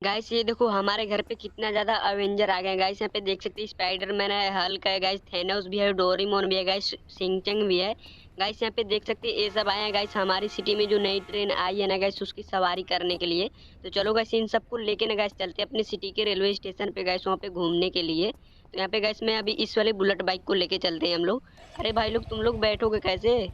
Guys ये देखो हमारे घर पे कितना ज्यादा अवेंजर आ गए हैं गाइस। यहाँ पे देख सकते हैं स्पाइडरमैन है, हल्क है गाइस, थेनोस भी है, डोरेमोन भी है गाइस, शिनचैन भी है गाइस। यहाँ पे देख सकते हैं ये सब आए हैं गाइस हमारी सिटी में। जो नई ट्रेन आई है ना गाइस उसकी सवारी करने के लिए। तो चलो गाइस इन सबको लेके ना गाइस चलते हैं अपने सिटी के रेलवे स्टेशन पे गाइस, वहाँ पे घूमने के लिए। तो यहाँ पे गाइस मैं अभी इस वाले बुलेट बाइक को लेके चलते हैं हम लोग। अरे भाई लोग तुम लोग बैठोगे कैसे?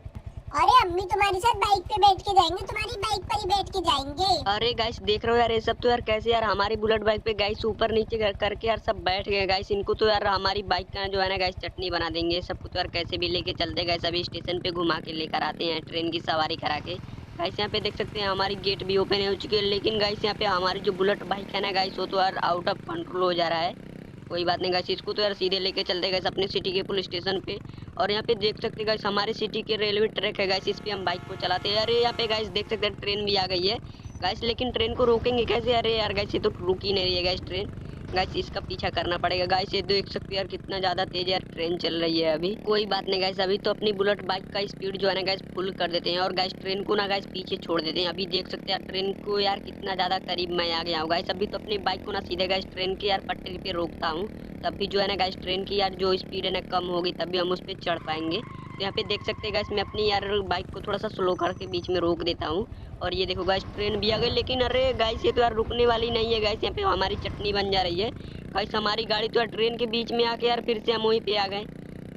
अरे हम भी तुम्हारे साथ बाइक पे बैठ के जाएंगे, तुम्हारी बाइक पर ही बैठ के जाएंगे। अरे गाइस देख रहे हो यार, ये सब तो यार कैसे यार हमारी बुलेट बाइक पे गाइस ऊपर नीचे करके यार सब बैठ गए गाइस। इनको तो यार हमारी बाइक का जो है ना गाइस चटनी बना देंगे। सबको तो यार कैसे भी लेके चलते गाइस, अभी स्टेशन पे घुमा के लेकर आते हैं ट्रेन की सवारी करा के। गाइस यहाँ पे देख सकते हैं हमारी गेट भी ओपन हो चुकी है, लेकिन गाइस यहाँ पे हमारी जो बुलेट बाइक है ना गाइस वो तो यार आउट ऑफ कंट्रोल हो जा रहा है। कोई बात नहीं गाइस, इसको तो यार सीधे लेके चलते गाइस अपने सिटी के पुलिस स्टेशन पे। और यहाँ पे देख सकते गाइस हमारे सिटी के रेलवे ट्रैक है गाइस, इस पे हम बाइक को चलाते हैं। अरे यहाँ पे गाइस देख सकते हैं ट्रेन भी आ गई है गाइस, लेकिन ट्रेन को रोकेंगे कैसे? अरे यार गाइस ये तो रुक ही नहीं रही है गाइस ट्रेन। गाइस इसका पीछा करना पड़ेगा गाइस। ये देख सकते हैं यार कितना ज्यादा तेज यार ट्रेन चल रही है अभी। कोई बात नहीं गाइस, अभी तो अपनी बुलेट बाइक का स्पीड जो है ना गाइस फुल कर देते हैं और गाइस ट्रेन को ना गाइस पीछे छोड़ देते हैं। अभी देख सकते हैं यार ट्रेन को यार कितना ज्यादा करीब मैं आ गया हूँ गाइस। अभी तो अपनी बाइक को ना सीधे गाइस ट्रेन के यार पटरी पे रोकता हूँ, तब भी जो है ना गाइस ट्रेन की यार जो स्पीड है ना कम होगी तभी हम उस पर चढ़ पाएंगे। तो यहाँ पे देख सकते हैं गाइस मैं अपनी यार बाइक को थोड़ा सा स्लो करके बीच में रोक देता हूँ। और ये देखो गाइस ट्रेन भी आ गई, लेकिन अरे गाइस ये तो यार रुकने वाली नहीं है गाइस। यहाँ पे हमारी चटनी बन जा रही है गाइस। हमारी गाड़ी तो यार ट्रेन के बीच में आके यार फिर से हम वहीं पे आ गए।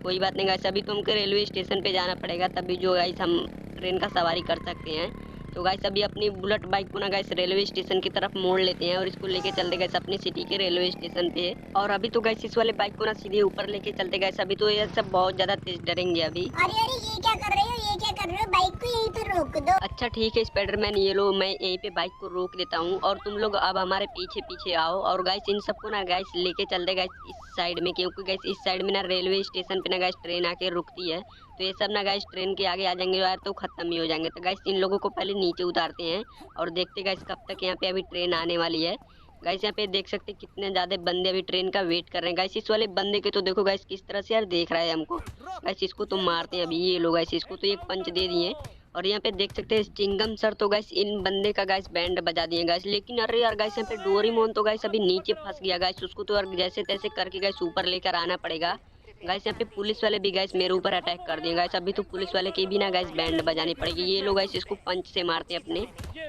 कोई बात नहीं गाइस, अभी तो हमको रेलवे स्टेशन पे जाना पड़ेगा तभी जो गाइस हम ट्रेन का सवारी कर सकते हैं। तो गाइस अभी अपनी बुलेट बाइक को ना गाइस रेलवे स्टेशन की तरफ मोड़ लेते हैं और इसको लेके चलते गाइस अपनी सिटी के रेलवे स्टेशन पे। और अभी तो गाइस इस वाले बाइक को ना सीधे ऊपर लेके चलते गाइस। अभी तो ये सब बहुत ज्यादा तेज डरेंगे अभी। अरे अरे ये क्या कर रहे हो, ये क्या कर रहे हो, बाइक को यहीं पर रोक दो। अच्छा ठीक है स्पाइडरमैन, ये लो मैं यहीं पे बाइक को रोक देता हूँ और तुम लोग अब हमारे पीछे पीछे आओ। और गाइस इन सबको ना गाइस लेके चलते गाइस इस साइड में, क्योंकि गाइस इस साइड में ना रेलवे स्टेशन पे ना गाइस ट्रेन आके रुकती है। तो ये सब ना गाइस ट्रेन के आगे आ जाएंगे यार तो खत्म ही हो जाएंगे। तो गाइस इन लोगों को पहले नीचे उतारते हैं और देखते गाइस कब तक यहाँ पे अभी ट्रेन आने वाली है। गाइस यहाँ पे देख सकते कितने ज्यादा बंदे अभी ट्रेन का वेट कर रहे हैं गाइस। इस वाले बंदे के तो देखो गाइस किस तरह से यार देख रहा है हमको। गाइस इसको तो मारते हैं अभी, ये लोग गाइस इसको तो एक पंच दे दिए। और यहाँ पे देख सकते हैं चिंगम सर तो गाइस इन बंदे का गाइस बैंड बजा दिए गाइस। लेकिन अरे यार गाइस यहाँ पे डोरेमोन तो गाइस अभी नीचे फंस गया गाइस, उसको तो यार जैसे तैसे करके गाइस ऊपर लेकर आना पड़ेगा। गाइस यहाँ पे पुलिस वाले भी गाइस मेरे ऊपर अटैक कर दिए गाइस। अभी तो पुलिस वाले की भी ना गाइस बैंड बजानी पड़ेगी। ये लोग गाइस इसको पंच से मारते हैं अपने,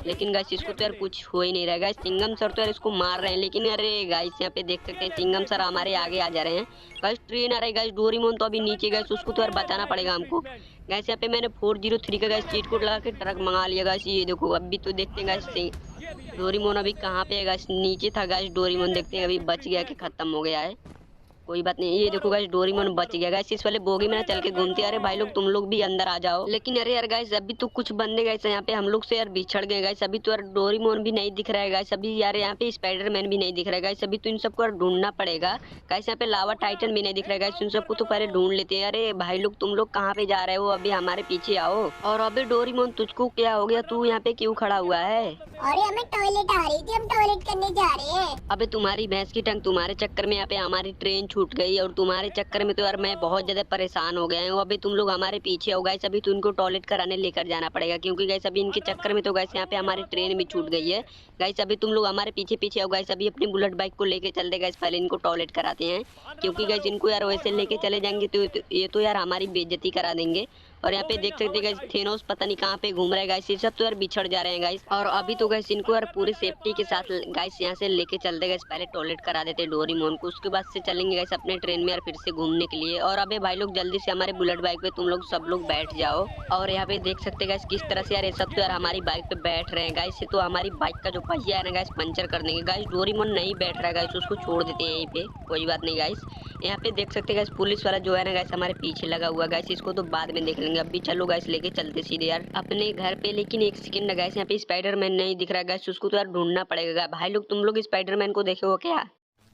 लेकिन गाइस इसको तो यार कुछ हो ही नहीं रहा है गाइस। चिंगम सर तो यार इसको मार रहे हैं, लेकिन अरे गाइस यहाँ पे देख सकते हैं चिंगम सर हमारे आगे आ जा रहे हैं गाइस। ट्रेन आ रही है गाइस, डोरेमोन तो अभी नीचे गाइस, उसको तो यार बचाना पड़ेगा हमको। गाइस यहाँ पे मैंने 403 का गाइस चीट कोड लगा के ट्रक मंगा लिया गाइस। ये देखो अभी तो देखते हैं गाइस डोरेमोन अभी कहाँ पे है गाइस, नीचे था गाइस डोरेमोन, देखते हैं अभी बच गया कि खत्म हो गया है। कोई बात नहीं, ये देखो गाइस डोरेमोन बच गया गाइस। इस वाले बोगी में ना चल के घूमते। अरे भाई लोग तुम लोग भी अंदर आ जाओ। लेकिन अरे यार गाइस अभी तो कुछ बंदे गाइस यहाँ पे हम लोग से यार बिछड़ गए गाइस। अभी तो यार डोरेमोन भी नहीं दिख रहा है गाइस। अभी यार यहाँ पे स्पाइडरमैन भी नहीं दिख रहा है गाइस। अभी तो इन सबको यार ढूंढना पड़ेगा गाइस। यहाँ पे लावा टाइटन भी नहीं दिख रहा है गाइस, इन सबको तो पहले ढूंढ लेते हैं। अरे भाई लोग तुम लोग कहाँ पे जा रहे हो? अभी हमारे पीछे आओ। और अभी डोरेमोन तुझको क्या हो गया, तू यहाँ पे क्यों खड़ा हुआ है? अरे हमें टॉयलेट आ रही थी, हम टॉयलेट करने जा रहे हैं। अबे तुम्हारी भैंस की टंग, तुम्हारे चक्कर में यहाँ पे हमारी ट्रेन छूट गई और तुम्हारे चक्कर में तो यार मैं बहुत ज्यादा परेशान हो गया हूँ। अभी तुम लोग हमारे पीछे हो गाइस, अभी तो इनको टॉयलेट कराने लेकर जाना पड़ेगा, क्योंकि गाइस अभी इनके चक्कर में तो गाइस यहाँ पे हमारी ट्रेन भी छूट गई है। गाइस अभी तुम लोग हमारे पीछे पीछे हो गाइस, अभी अपनी बुलेट बाइक को लेके चलते गाइस, पहले इनको टॉयलेट कराते हैं। क्योंकि गाइस इनको यार वैसे लेके चले जाएंगे तो ये तो यार हमारी बेइज्जती करा देंगे। और यहाँ पे देख सकते गाइस थेनोस पता नहीं कहाँ पे घूम रहा है गाइस। ये सब तो यार बिछड़ जा रहे हैं गाइस। और अभी तो गाइस इनको यार पूरी सेफ्टी के साथ गाइस यहाँ से लेके चलते गाइस, पहले टॉयलेट करा देते डोरेमोन को, उसके बाद से चलेंगे गाइस अपने ट्रेन में यार फिर से घूमने के लिए। और अबे भाई लोग जल्दी से हमारे बुलेट बाइक पे तुम लोग सब लोग बैठ जाओ। और यहाँ पे देख सकते गाइस किस तरह से यार ये सब तो यार हमारी बाइक पे बैठ रहे हैं गाइस। ये तो हमारी बाइक का जो पहिया है ना गाइस पंचर कर देंगे गाइस। डोरेमोन नहीं बैठ रहा है गाइस, उसको छोड़ देते हैं यहीं पे। कोई बात नहीं गाइस, यहाँ पे देख सकते गाइस पुलिस वाला जो है ना गाइस हमारे पीछे लगा हुआ गाइस, इसको तो बाद में देख लेंगे। अभी चलो गाइस लेके चलते सीधे यार अपने घर पे। लेकिन एक सेकंड गाइस, यहाँ पे स्पाइडरमैन नहीं दिख रहा गाइस, उसको तो यार ढूंढना पड़ेगा। भाई लोग तुम लोग स्पाइडरमैन को देखे हो क्या?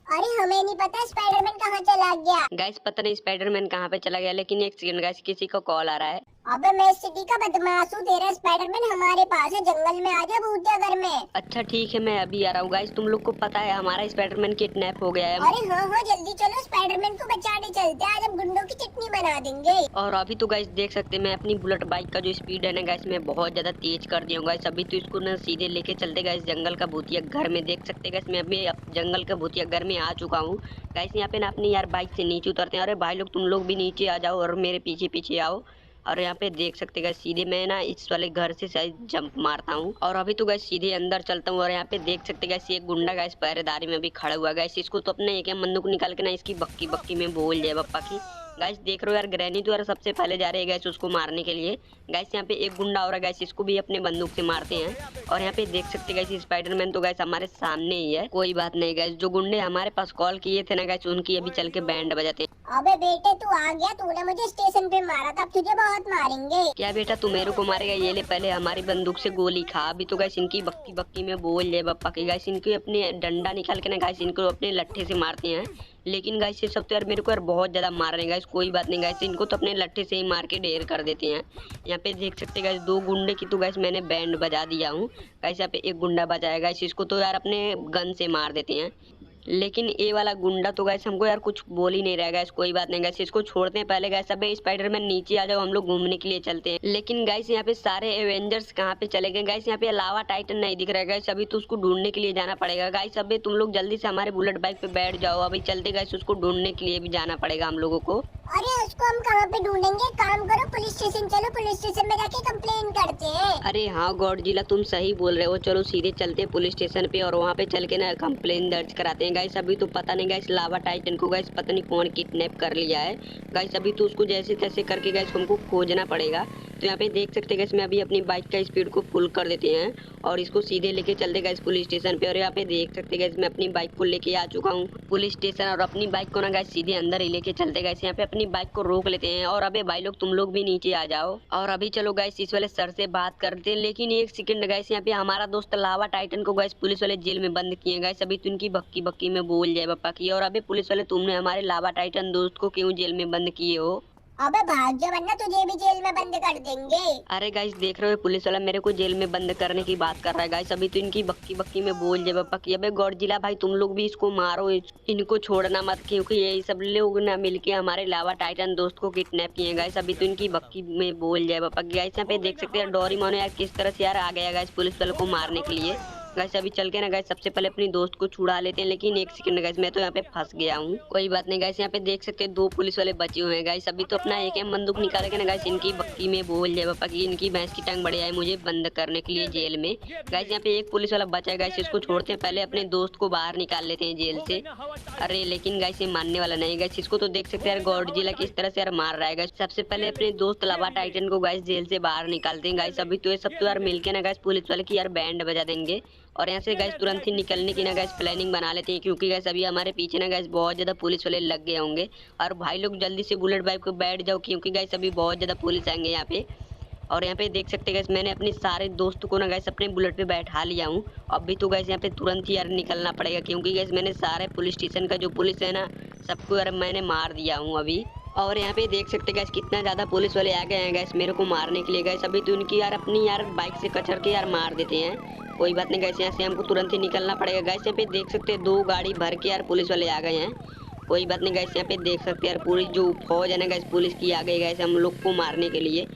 अरे हमें नहीं पता स्पाइडरमैन कहाँ चला गया। गाइस पता नहीं स्पाइडरमैन कहाँ पे चला गया, लेकिन एक सेकंड गाइस किसी का कॉल आ रहा है। अबे मैं इस सिटी का बदमाश हूँ, तेरा स्पाइडरमैन हमारे पास है, जंगल में आ जा भूतिया घर में। अच्छा ठीक है, मैं अभी आ रहा हूँ। गाइस तुम लोग को पता है हमारा स्पाइडरमैन किडनैप हो गया है। अरे हाँ हाँ, जल्दी चलो स्पाइडरमैन को बचाने चलते हैं, आज हम गुंडों की चटनी बना देंगे। और अभी तो गाइस देख सकते हैं मैं अपनी बुलेट बाइक का जो स्पीड है ना गाइस मैं बहुत ज्यादा तेज कर दिया हूँ गाइस। अभी तो इसको ना सीधे लेके चलते गाइस जंगल का भूतिया घर में। देख सकते गाइस मैं अभी जंगल का भूतिया घर में आ चुका हूँ गाइस। यहाँ पे ना अपनी यार बाइक से नीचे उतरते हैं। अरे भाई लोग तुम लोग भी नीचे आ जाओ और मेरे पीछे पीछे आओ। और यहाँ पे देख सकते गाइस सीधे मैं ना इस वाले घर से शायद जंप मारता हूँ और अभी तो गाइस सीधे अंदर चलता हूँ। और यहाँ पे देख सकते गाइस ये गुंडा गाइस पहरेदारी में भी खड़ा हुआ गाइस। इसको तो अपने एक बंदूक निकाल के ना इसकी बक्की बक्की में बोल जाए पप्पा की। गाइस देख रहे हो यार ग्रैनी तो यार सबसे पहले जा रही है गाइस उसको मारने के लिए। गाइस यहाँ पे एक गुंडा और है गाइस, इसको भी अपने बंदूक से मारते हैं। और यहाँ पे देख सकते गाइस स्पाइडरमैन तो गाइस हमारे सामने ही है। कोई बात नहीं गाइस, जो गुंडे हमारे पास कॉल किए थे ना गाइस उनकी अभी चल के बैंड बजाते हैं। अबे बेटे तू आ गया, तूने मुझे स्टेशन पे मारा था, अब तुझे बहुत मारेंगे। क्या बेटा तू मेरे को मारेगा? ये ले पहले हमारी बंदूक से गोली खा। अभी तो गाइस इनकी बक्की बक्की में बोल ले पप्पा की। गाइस इनके अपने डंडा निकाल के ना गाइस इनको अपने लट्ठे से मारते हैं। लेकिन गाइस ये सब तो यार मेरे को यार बहुत ज्यादा मार रहे हैं गाइस। कोई बात नहीं गाइस, इनको तो अपने लट्ठे से ही मार के ढेर कर देते हैं। यहाँ पे देख सकते गाइस दो गुंडे की तो गाइस मैंने बैंड बजा दिया हूँ गाइस। यहाँ पे एक गुंडा बचा है गाइस, इसको तो यार अपने गन से मार देते हैं। लेकिन ये वाला गुंडा तो गाइस हमको यार कुछ बोल ही नहीं रहा गाइस। कोई बात नहीं गाइस, इसको छोड़ते हैं पहले गाइस। अबे स्पाइडरमैन नीचे आ जाओ, हम लोग घूमने के लिए चलते हैं। लेकिन गाइस यहाँ पे सारे एवेंजर्स कहाँ पे चले गए गाइस? यहाँ पे लावा टाइटन नहीं दिख रहा है गाइस, अभी तो उसको ढूंढने के लिए जाना पड़ेगा गाइस। अबे तुम लोग जल्दी से हमारे बुलेट बाइक पे बैठ जाओ, अभी चलते गाइस, उसको ढूंढने के लिए भी जाना पड़ेगा हम लोगों को। अरे उसको हम कहाँ पे ढूंढेंगे, काम करो पुलिस स्टेशन चलो, पुलिस स्टेशन में जाके कंप्लेन करते हैं। अरे हाँ गॉडजिला तुम सही बोल रहे हो, चलो सीधे चलते हैं पुलिस स्टेशन पे और वहाँ पे चल के ना कंप्लेन दर्ज कराते हैं गाइस। अभी तो पता नहीं गाइस लावा टाइटन को गाइस पता नहीं कौन किडनैप कर लिया है गाइस। अभी तो उसको जैसे तैसे करके गाइस हमको खोजना पड़ेगा। तो यहाँ पे देख सकते हैं गाइस मैं अभी अपनी बाइक का स्पीड को फुल कर देते हैं और इसको सीधे लेके चलते गाइस पुलिस स्टेशन पे। और यहाँ पे देख सकते गाइस मैं अपनी बाइक को लेके आ चुका हूँ पुलिस स्टेशन और अपनी बाइक को ना गाइस सीधे अंदर ही लेके चलते गाइस। यहाँ पे अपनी बाइक को रोक लेते हैं और अबे भाई लोग तुम लोग भी नीचे आ जाओ। और अभी चलो गाइस इस वाले सर से बात करते हैं। लेकिन एक सेकंड गाइस, यहाँ पे हमारा दोस्त लावा टाइटन को गाइस पुलिस वाले जेल में बंद किए गाइस। अभी तो इनकी बक्की बक्की में बोल जाए पापा की। और अभी पुलिस वाले तुमने हमारे लावा टाइटन दोस्त को क्यों जेल में बंद किए हो? अबे भाग जा वरना तुझे भी जेल में बंद कर देंगे। अरे गाइस देख रहे हो पुलिस वाला मेरे को जेल में बंद करने की बात कर रहा है गाइस। अभी तो इनकी बक्की बक्की में बोल जे पापा की। अबे गॉडजिला भाई तुम लोग भी इसको मारो, इनको छोड़ना मत, क्योंकि यही सब लोग ना मिलके हमारे लावा टाइटन दोस्त को किडनैप किए गाइस। अभी तो इनकी बक्की में बोल जाए पापा की। गाइस यहाँ पे देख सकते हैं डोरेमोन यार किस तरह से यार आ गया गाइस पुलिस वाले को मारने के लिए गाइस। अभी चल के ना गाइस सबसे पहले अपनी दोस्त को छुड़ा लेते हैं। लेकिन एक सेकंड गाइस, मैं तो यहाँ पे फंस गया हूँ। कोई बात नहीं गाइस, यहाँ पे देख सकते हैं दो पुलिस वाले बचे हुए हैं गाइस। अभी तो अपना एक बंदूक निकाल के ना गाइस इनकी बक्की में बोल जाए पापा की। इनकी भैंस की टांग बढ़िया है मुझे बंद करने के लिए जेल में गाइस। यहाँ पे एक पुलिस वाला बचा है गाइस, इसको छोड़ते हैं पहले, अपने दोस्त को बाहर निकाल लेते हैं जेल से। अरे लेकिन गाइस ये मानने वाला नहीं गाइस, इसको तो देख सकते हैं यार गॉडजिला किस तरह से यार मार रहा है गाइस। सबसे पहले अपने दोस्त लावा टाइटन को गाइस जेल से बाहर निकालते हैं गाइस। अभी तो ये सब तो यार मिलके ना गाइस पुलिस वाले की यार बैंड बजा देंगे और यहाँ से गाइस तुरंत ही निकलने की ना गाइस प्लानिंग बना लेते हैं। क्योंकि गाइस अभी हमारे पीछे ना गाइस बहुत ज्यादा पुलिस वाले लग गए होंगे। और भाई लोग जल्दी से बुलेट बाइक पे बैठ जाओ, क्योंकि गाइस अभी बहुत ज्यादा पुलिस आएंगे यहाँ पे। और यहाँ पे देख सकते हैं गाइस मैंने अपने सारे दोस्तों को ना गाइस अपने बुलेट पे बैठा लिया हूँ। अभी तो गाइस यहाँ पे तुरंत ही यार निकलना पड़ेगा, क्योंकि गाइस मैंने सारे पुलिस स्टेशन का जो पुलिस है ना सबको यार मैंने मार दिया हूँ अभी। और यहाँ पे देख सकते गाइस कितना ज्यादा पुलिस वाले आ गए हैं गाइस मेरे को मारने के लिए गाइस। अभी तो उनकी यार अपनी यार बाइक से कचर के यार मार देते हैं। कोई बात नहीं गाइस, यहाँ से हमको तुरंत ही निकलना पड़ेगा गाइस। यहाँ पे देख सकते हैं दो गाड़ी भर के यार पुलिस वाले आ गए हैं। कोई बात नहीं गाइस, यहाँ पे देख सकते हैं यार पूरी जो फौज है ना गाइस पुलिस की आ गई गाइस हम लोग को मारने के लिए।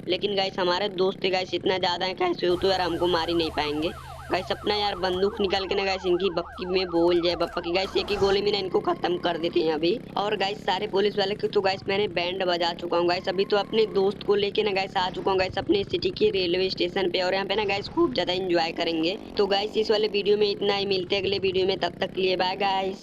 लेकिन गाइस हमारे दोस्त गाइस इतना ज्यादा है कैसे हो तो यार हमको मार ही नहीं पाएंगे गाइस। अपना यार बंदूक निकाल के ना गाइस इनकी बक्की में बोल जाए पापा की। गाइस एक ही गोली में ना इनको खत्म कर देते हैं अभी। और गाइस सारे पुलिस वाले के तो गाइस मैंने बैंड बजा चुका हूँ गाइस। अभी तो अपने दोस्त को लेके ना गाइस आ चुका हूँ गाइस अपने सिटी के रेलवे स्टेशन पे। और यहाँ पे ना गाइस खूब ज्यादा एंजॉय करेंगे। तो गाइस इस वाले वीडियो में इतना ही, मिलते अगले वीडियो में, तब तक के लिए बाय गाइस।